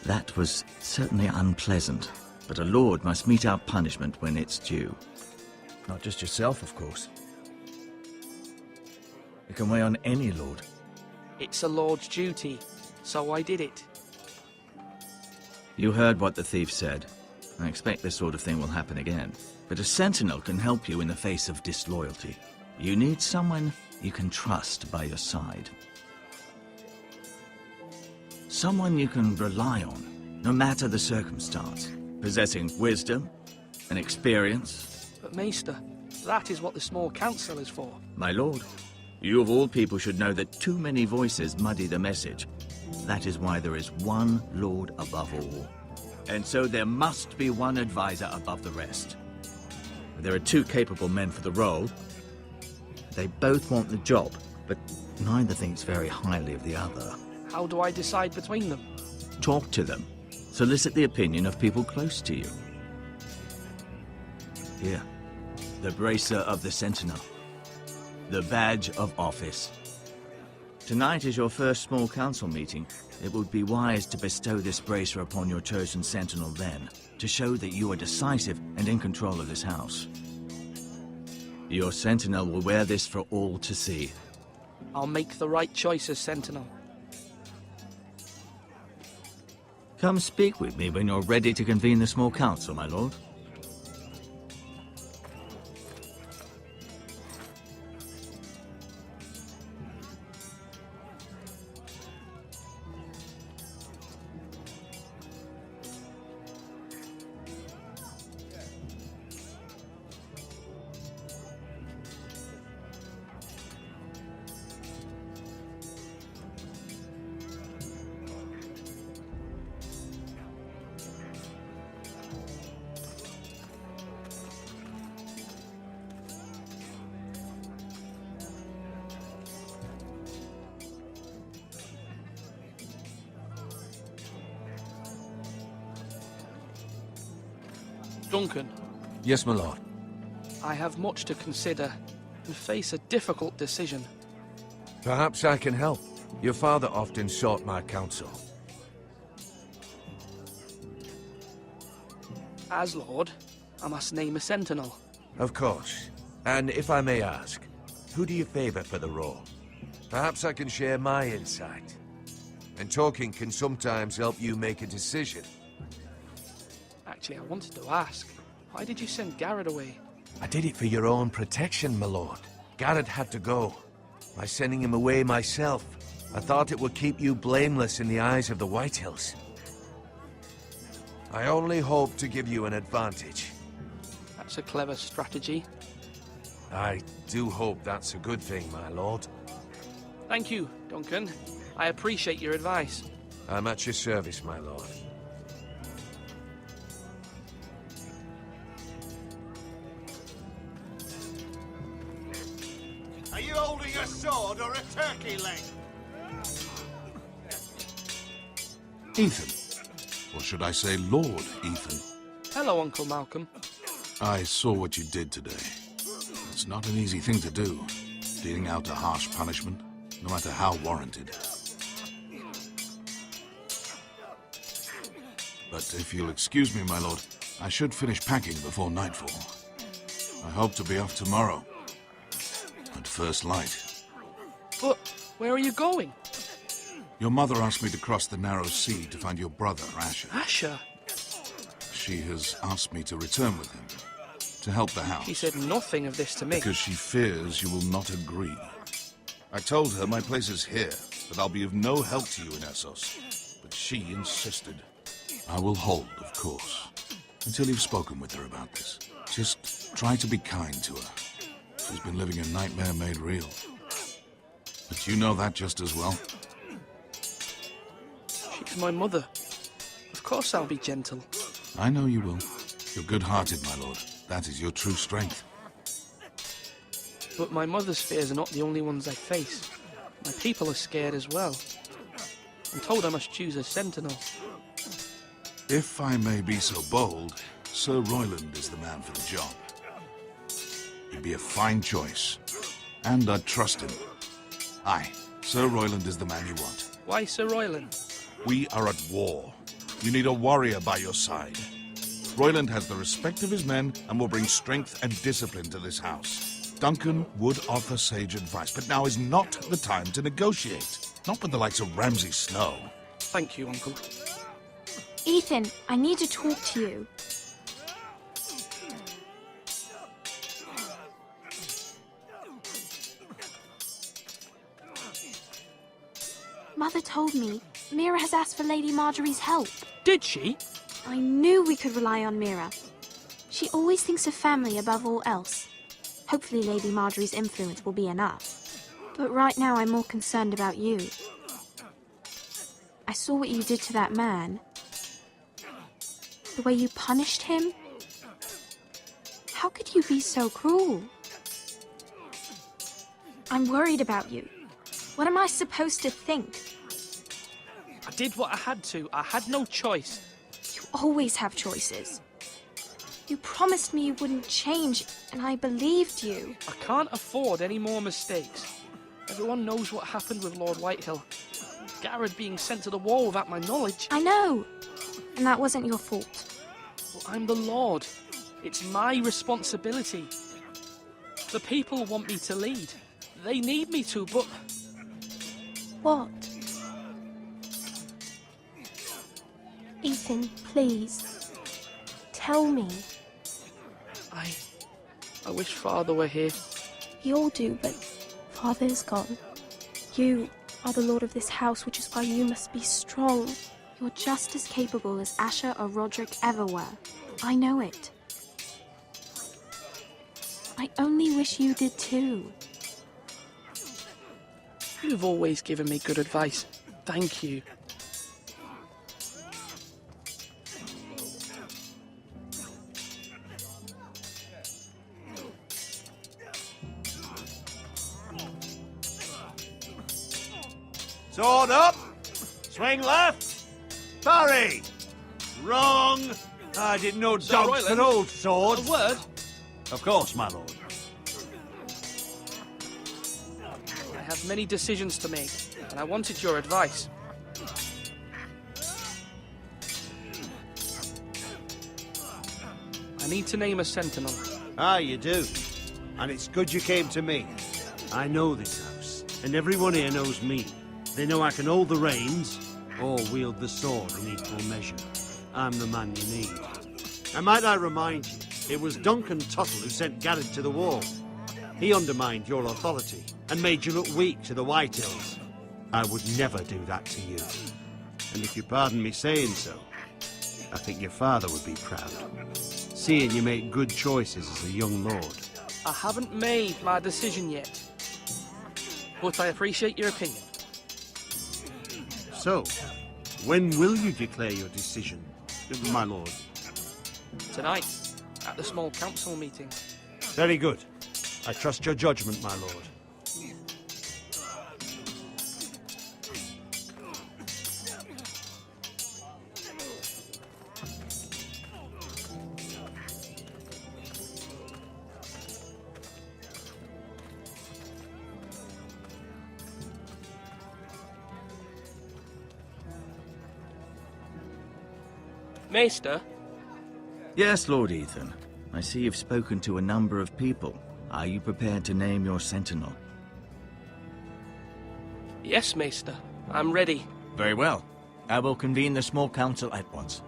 That was certainly unpleasant, but a lord must mete out punishment when it's due. Not just yourself, of course. It can weigh on any lord. It's a lord's duty, so I did it. You heard what the thief said. I expect this sort of thing will happen again. But a sentinel can help you in the face of disloyalty. You need someone you can trust by your side. Someone you can rely on, no matter the circumstance. Possessing wisdom and experience. But Maester, that is what the small council is for. My lord, you of all people should know that too many voices muddy the message. That is why there is one lord above all. And so there must be one advisor above the rest. There are two capable men for the role. They both want the job, but neither thinks very highly of the other. How do I decide between them? Talk to them. Solicit the opinion of people close to you. Here, the bracer of the Sentinel. The badge of office. Tonight is your first small council meeting. It would be wise to bestow this bracer upon your chosen Sentinel then, to show that you are decisive and in control of this house. Your Sentinel will wear this for all to see. I'll make the right choice as Sentinel. Come speak with me when you're ready to convene the small council, my lord. Duncan, Yes, my lord. I have much to consider and face a difficult decision. Perhaps I can help. Your father often sought my counsel. As Lord, I must name a Sentinel. Of course. And if I may ask, who do you favor for the role? Perhaps I can share my insight. And talking can sometimes help you make a decision. Actually, I wanted to ask, why did you send Garrett away? I did it for your own protection, my lord. Garrett had to go. By sending him away myself, I thought it would keep you blameless in the eyes of the Whitehills. I only hope to give you an advantage. That's a clever strategy. I do hope that's a good thing, my lord. Thank you, Duncan. I appreciate your advice. I'm at your service, my lord. Are you holding a sword or a turkey leg? Ethan. Or should I say Lord Ethan? Hello, Uncle Malcolm. I saw what you did today. It's not an easy thing to do, dealing out a harsh punishment, no matter how warranted. But if you'll excuse me, my lord, I should finish packing before nightfall. I hope to be off tomorrow. At first light. But where are you going? Your mother asked me to cross the narrow sea to find your brother, Asher. Asher? She has asked me to return with him, to help the house. She said nothing of this to me. Because she fears you will not agree. I told her my place is here, that I'll be of no help to you in Essos. But she insisted. I will hold, of course, until you've spoken with her about this. Just try to be kind to her. She's been living a nightmare made real. But you know that just as well. She's my mother. Of course I'll be gentle. I know you will. You're good-hearted, my lord. That is your true strength. But my mother's fears are not the only ones I face. My people are scared as well. I'm told I must choose a sentinel. If I may be so bold, Sir Royland is the man for the job. He'd be a fine choice, and I'd trust him. Aye, Sir Royland is the man you want. Why Sir Royland? We are at war. You need a warrior by your side. Royland has the respect of his men and will bring strength and discipline to this house. Duncan would offer sage advice, but now is not the time to negotiate. Not with the likes of Ramsay Snow. Thank you, Uncle. Ethan, I need to talk to you. Mother told me Mira has asked for Lady Marjorie's help. Did she? I knew we could rely on Mira. She always thinks of family above all else. Hopefully Lady Marjorie's influence will be enough. But right now I'm more concerned about you. I saw what you did to that man. The way you punished him. How could you be so cruel? I'm worried about you. What am I supposed to think? I did what I had to. I had no choice. You always have choices. You promised me you wouldn't change, and I believed you. I can't afford any more mistakes. Everyone knows what happened with Lord Whitehill. Garrett being sent to the wall without my knowledge. I know. And that wasn't your fault. Well, I'm the Lord. It's my responsibility. The people want me to lead. They need me to, but... What? Ethan, please. Tell me. I wish Father were here. We all do, but Father is gone. You are the lord of this house, which is why you must be strong. You're just as capable as Asher or Roderick ever were. I know it. I only wish you did too. You've always given me good advice. Thank you. Sword up! Swing left! Parry! Wrong! I didn't know Sir dogs Royland, could hold swords. A word? Of course, my lord. I have many decisions to make, and I wanted your advice. I need to name a sentinel. Ah, you do. And it's good you came to me. I know this house, and everyone here knows me. They know I can hold the reins, or wield the sword in equal measure. I'm the man you need. And might I remind you, it was Duncan Tuttle who sent Garrett to the wall. He undermined your authority, and made you look weak to the Whitehills. I would never do that to you. And if you pardon me saying so, I think your father would be proud. Seeing you make good choices as a young lord. I haven't made my decision yet, but I appreciate your opinion. So, when will you declare your decision, my lord? Tonight, at the small council meeting. Very good. I trust your judgment, my lord. Maester, Yes, Lord Ethan. I see you've spoken to a number of people. Are you prepared to name your sentinel? yes, Maester, I'm ready. Very well. I will convene the small council at once.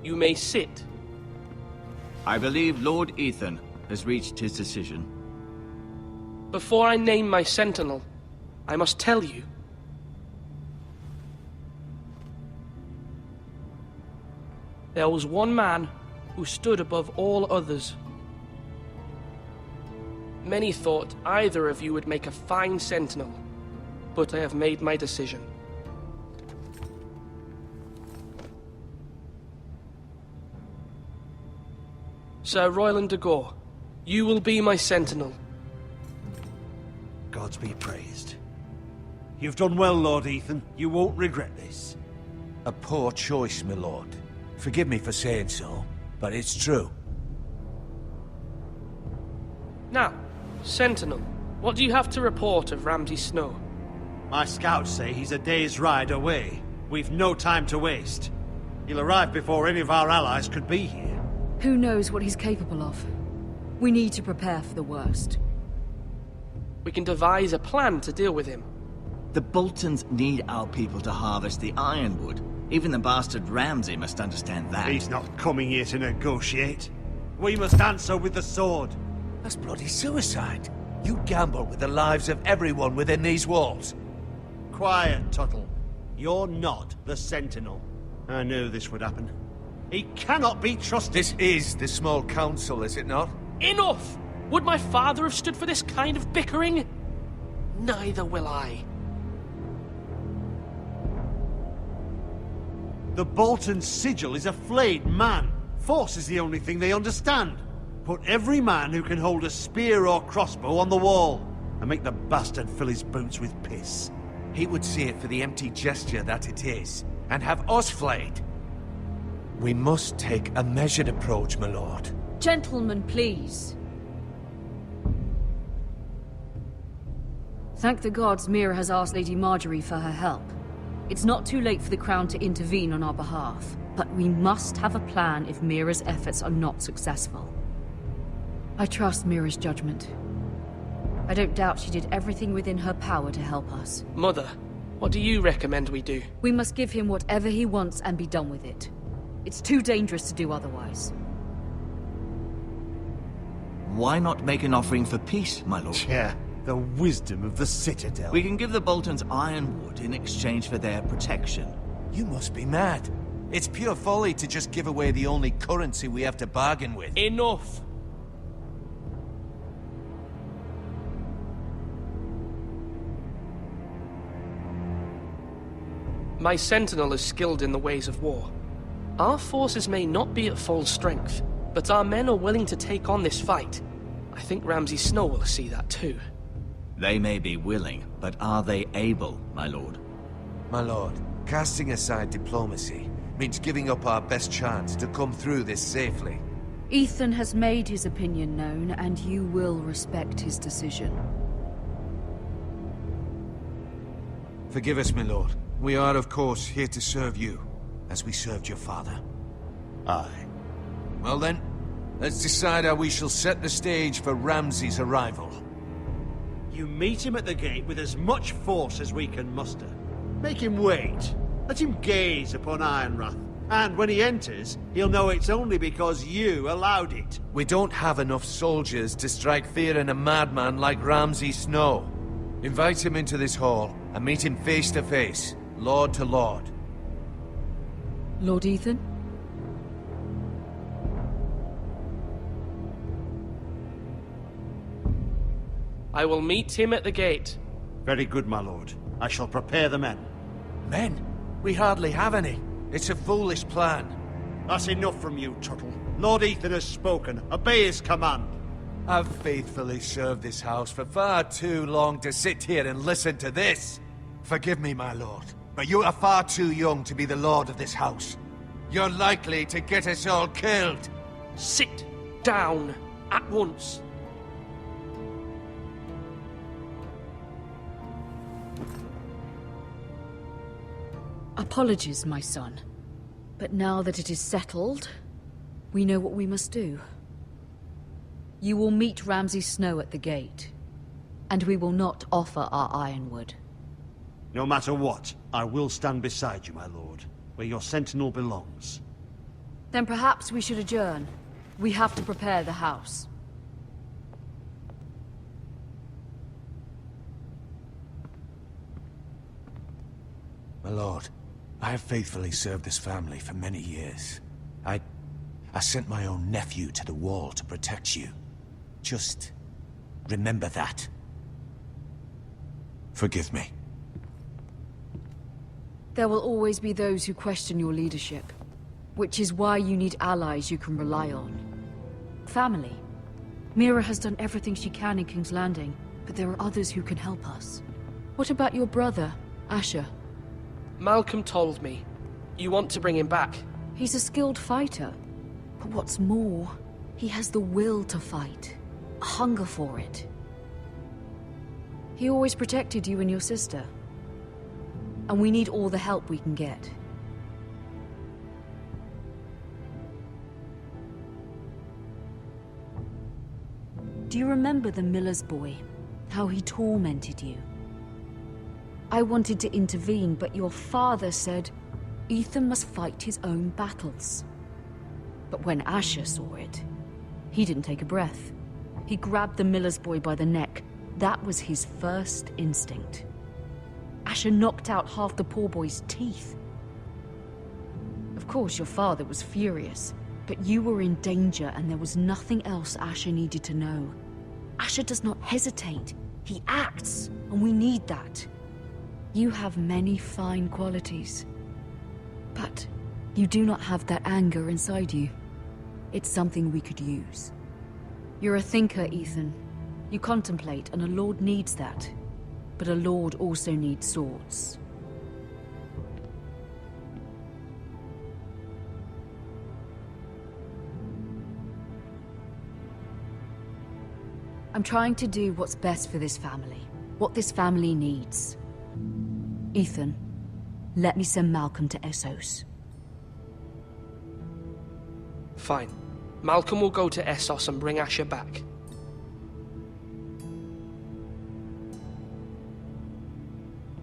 You may sit. I believe Lord Ethan has reached his decision. Before I name my sentinel, I must tell you. There was one man who stood above all others. Many thought either of you would make a fine sentinel, but I have made my decision. Sir Royland de Gore, You will be my sentinel. Gods be praised. You've done well, Lord Ethan. You won't regret this. A poor choice, my lord. Forgive me for saying so, but it's true. Now, Sentinel, what do you have to report of Ramsay Snow? My scouts say he's a day's ride away. We've no time to waste. He'll arrive before any of our allies could be here. Who knows what he's capable of? We need to prepare for the worst. We can devise a plan to deal with him. The Boltons need our people to harvest the ironwood. Even the bastard Ramsay must understand that. He's not coming here to negotiate. We must answer with the sword. That's bloody suicide. You gamble with the lives of everyone within these walls. Quiet, Tuttle. You're not the Sentinel. I knew this would happen. He cannot be trusted. This is the small council, is it not? Enough! Would my father have stood for this kind of bickering? Neither will I. The Bolton sigil is a flayed man. Force is the only thing they understand. Put every man who can hold a spear or crossbow on the wall, and make the bastard fill his boots with piss. He would see it for the empty gesture that it is, and have us flayed. We must take a measured approach, my lord. Gentlemen, please. Thank the gods Mira has asked Lady Marjorie for her help. It's not too late for the Crown to intervene on our behalf, but we must have a plan if Mira's efforts are not successful. I trust Mira's judgment. I don't doubt she did everything within her power to help us. Mother, what do you recommend we do? We must give him whatever he wants and be done with it. It's too dangerous to do otherwise. Why not make an offering for peace, my lord? Yeah, the wisdom of the Citadel. We can give the Boltons ironwood in exchange for their protection. You must be mad. It's pure folly to just give away the only currency we have to bargain with. Enough! My sentinel is skilled in the ways of war. Our forces may not be at full strength, but our men are willing to take on this fight. I think Ramsay Snow will see that too. They may be willing, but are they able, my lord? My lord, casting aside diplomacy means giving up our best chance to come through this safely. Ethan has made his opinion known, and you will respect his decision. Forgive us, my lord. We are, of course, here to serve you, as we served your father. Aye. Well then, let's decide how we shall set the stage for Ramsay's arrival. You meet him at the gate with as much force as we can muster. Make him wait. Let him gaze upon Ironrath. And when he enters, he'll know it's only because you allowed it. We don't have enough soldiers to strike fear in a madman like Ramsay Snow. Invite him into this hall, and meet him face to face, lord to lord. Lord Ethan? I will meet him at the gate. Very good, my lord. I shall prepare the men. Men? We hardly have any. It's a foolish plan. That's enough from you, Tuttle. Lord Ethan has spoken. Obey his command. I've faithfully served this house for far too long to sit here and listen to this. Forgive me, my lord, but you are far too young to be the lord of this house. You're likely to get us all killed. Sit down at once. Apologies, my son. But now that it is settled, we know what we must do. You will meet Ramsay Snow at the gate, and we will not offer our ironwood. No matter what, I will stand beside you, my lord, where your sentinel belongs. Then perhaps we should adjourn. We have to prepare the house. My lord, I have faithfully served this family for many years. I sent my own nephew to the wall to protect you. Just remember that. Forgive me. There will always be those who question your leadership, which is why you need allies you can rely on. Family. Mira has done everything she can in King's Landing, but there are others who can help us. What about your brother, Asher? Malcolm told me. You want to bring him back? He's a skilled fighter. But what's more, he has the will to fight. A hunger for it. He always protected you and your sister. And we need all the help we can get. Do you remember the miller's boy? How he tormented you? I wanted to intervene, but your father said Ethan must fight his own battles. But when Asher saw it, he didn't take a breath. He grabbed the miller's boy by the neck. That was his first instinct. Asher knocked out half the poor boy's teeth. Of course, your father was furious, but you were in danger and there was nothing else Asher needed to know. Asher does not hesitate. He acts, and we need that. You have many fine qualities, but you do not have that anger inside you. It's something we could use. You're a thinker, Ethan. You contemplate, and a lord needs that. But a lord also needs swords. I'm trying to do what's best for this family. What this family needs. Ethan, let me send Malcolm to Essos. Fine. Malcolm will go to Essos and bring Asher back.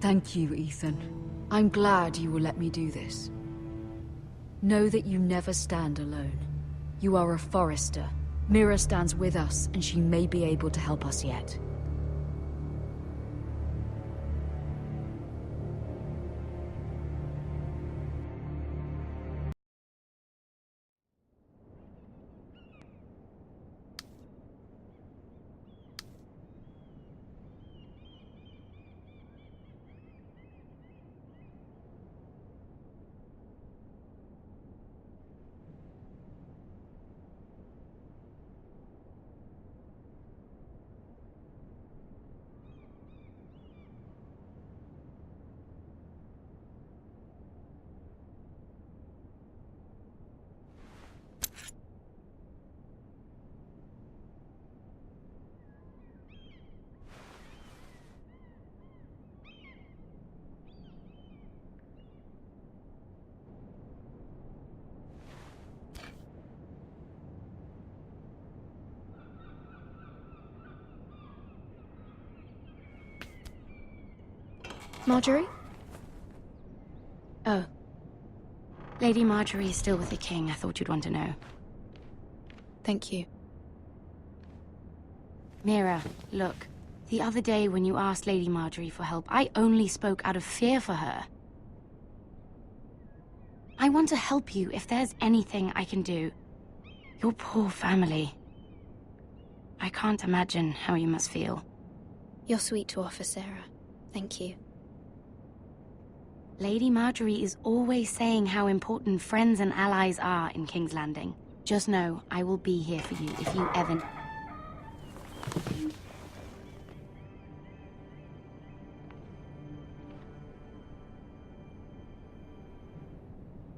Thank you, Ethan. I'm glad you will let me do this. Know that you never stand alone. You are a Forrester. Mira stands with us, and she may be able to help us yet. Marjorie? Oh. Lady Marjorie is still with the king. I thought you'd want to know. Thank you. Mira, look. The other day when you asked Lady Marjorie for help, I only spoke out of fear for her. I want to help you if there's anything I can do. Your poor family. I can't imagine how you must feel. You're sweet to offer, Sarah. Thank you. Lady Marjorie is always saying how important friends and allies are in King's Landing. Just know, I will be here for you if you ever...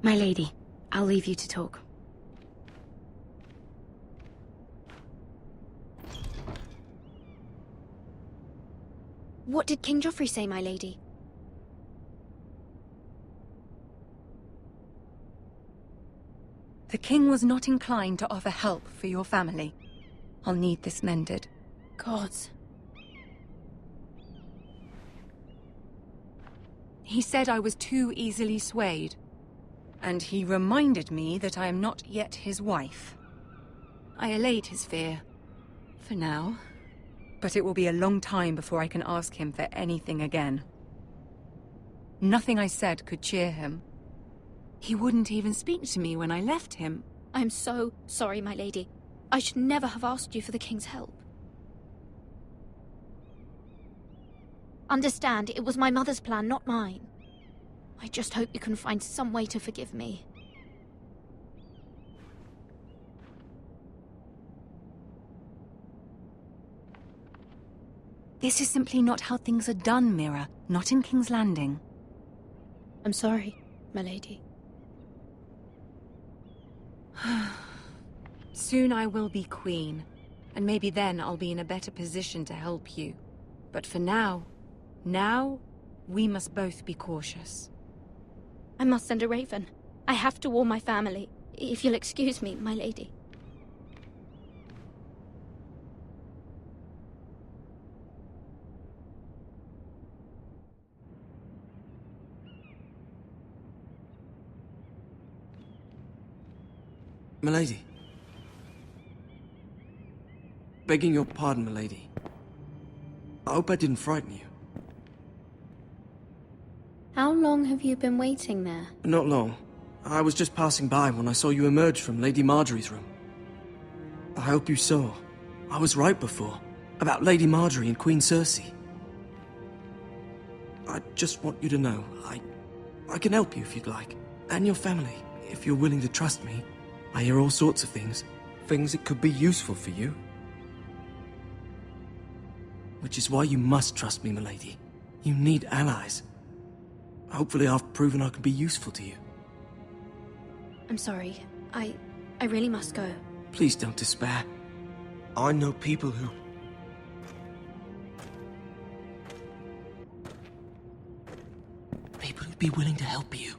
My lady, I'll leave you to talk. What did King Joffrey say, my lady? The king was not inclined to offer help for your family. I'll need this mended. Gods. He said I was too easily swayed. And he reminded me that I am not yet his wife. I allayed his fear. For now. But it will be a long time before I can ask him for anything again. Nothing I said could cheer him. He wouldn't even speak to me when I left him. I'm so sorry, my lady. I should never have asked you for the king's help. Understand, it was my mother's plan, not mine. I just hope you can find some way to forgive me. This is simply not how things are done, Mira. Not in King's Landing. I'm sorry, my lady. Soon I will be queen, and maybe then I'll be in a better position to help you. But for now, we must both be cautious. I must send a raven. I have to warn my family. If you'll excuse me, my lady. Milady. Begging your pardon, milady. I hope I didn't frighten you. How long have you been waiting there? Not long. I was just passing by when I saw you emerge from Lady Marjorie's room. I hope you saw. I was right before. About Lady Marjorie and Queen Cersei. I just want you to know, I can help you if you'd like. And your family, if you're willing to trust me. I hear all sorts of things. Things that could be useful for you. Which is why you must trust me, milady. You need allies. Hopefully I've proven I can be useful to you. I'm sorry. I really must go. Please don't despair. I know people who'd be willing to help you.